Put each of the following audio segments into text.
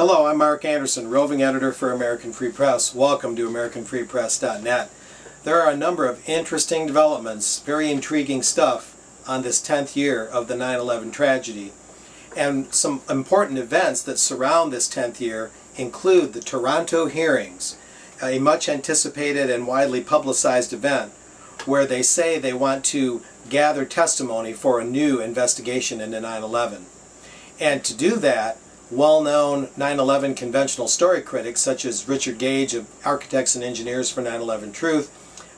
Hello, I'm Mark Anderson, roving editor for American Free Press. Welcome to AmericanFreePress.net. There are a number of interesting developments, very intriguing stuff on this 10th year of the 9/11 tragedy. And some important events that surround this 10th year include the Toronto hearings, a much anticipated and widely publicized event where they say they want to gather testimony for a new investigation into 9/11. And to do that, well-known 9/11 conventional story critics such as Richard Gage of Architects and Engineers for 9/11 Truth,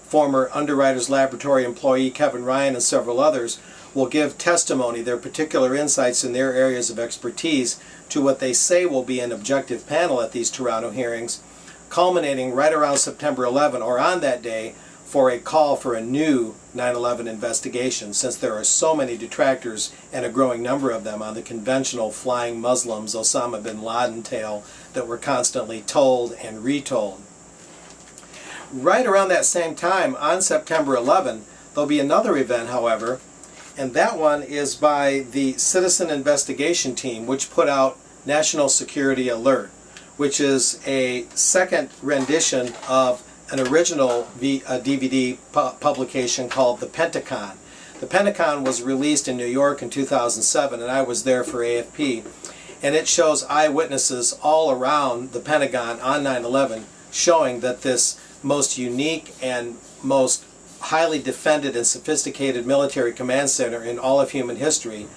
former Underwriters Laboratory employee Kevin Ryan, and several others will give testimony, their particular insights in their areas of expertise, to what they say will be an objective panel at these Toronto hearings, culminating right around September 11 or on that day for a call for a new 9/11 investigation, since there are so many detractors and a growing number of them on the conventional flying Muslims Osama bin Laden tale that were constantly told and retold. Right around that same time, on September 11, there'll be another event, however, and that one is by the Citizen Investigation Team, which put out National Security Alert, which is a second rendition of an original DVD publication called The Pentagon. The Pentagon was released in New York in 2007, and I was there for AFP, and it shows eyewitnesses all around the Pentagon on 9/11 showing that this most unique and most highly defended and sophisticated military command center in all of human history,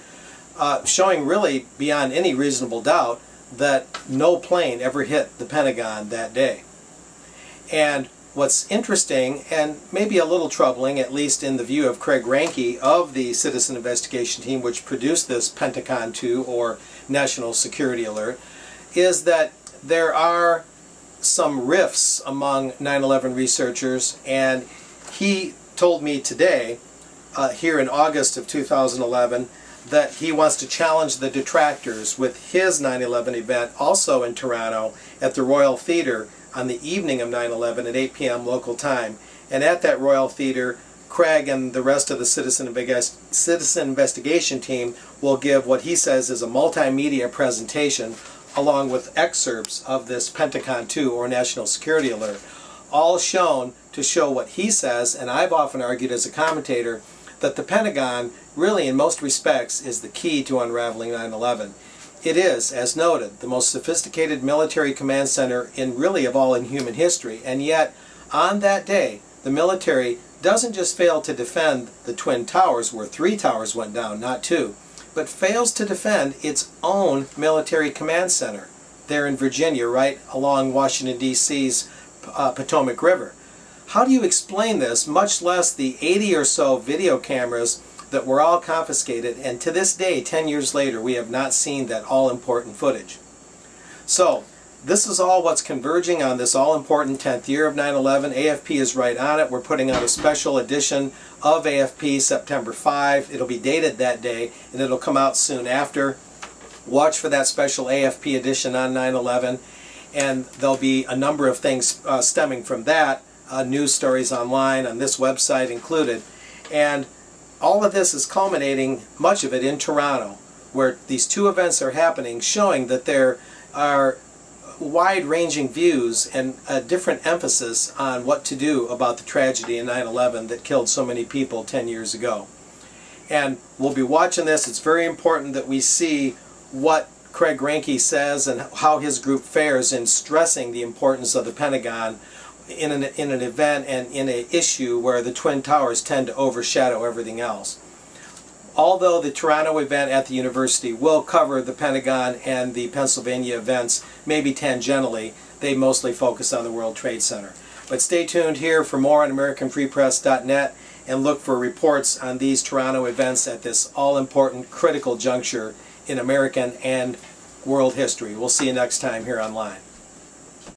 showing really beyond any reasonable doubt that no plane ever hit the Pentagon that day. And what's interesting, and maybe a little troubling, at least in the view of Craig Ranke of the Citizen Investigation Team, which produced this Pentagon 2 or National Security Alert, is that there are some rifts among 9/11 researchers, and he told me today, here in August of 2011, that he wants to challenge the detractors with his 9/11 event also in Toronto at the Royal Theatre on the evening of 9/11 at 8 p.m. local time. And at that Royal Theatre, Craig and the rest of the Citizen Investigation Team will give what he says is a multimedia presentation along with excerpts of this Pentagon 2 or National Security Alert, all shown to show what he says, and I've often argued as a commentator, that the Pentagon really in most respects is the key to unraveling 9/11. It is, as noted, the most sophisticated military command center in really of all in human history, and yet on that day the military doesn't just fail to defend the Twin Towers, where 3 towers went down, not 2, but fails to defend its own military command center there in Virginia, right along Washington, D.C.'s Potomac River. How do you explain this, much less the 80 or so video cameras that were all confiscated, and to this day, 10 years later, we have not seen that all-important footage? So, this is all what's converging on this all-important 10th year of 9/11. AFP is right on it. We're putting out a special edition of AFP September 5. It'll be dated that day, and it'll come out soon after. Watch for that special AFP edition on 9/11, and there'll be a number of things stemming from that, news stories online, on this website included. And all of this is culminating, much of it in Toronto, where these two events are happening, showing that there are wide-ranging views and a different emphasis on what to do about the tragedy in 9/11 that killed so many people 10 years ago. And we'll be watching this. It's very important that we see what Craig Ranke says and how his group fares in stressing the importance of the Pentagon in an event and in an issue where the Twin Towers tend to overshadow everything else. Although the Toronto event at the university will cover the Pentagon and the Pennsylvania events, maybe tangentially, they mostly focus on the World Trade Center. But stay tuned here for more on AmericanFreePress.net, and look for reports on these Toronto events at this all-important critical juncture in American and world history. We'll see you next time here online.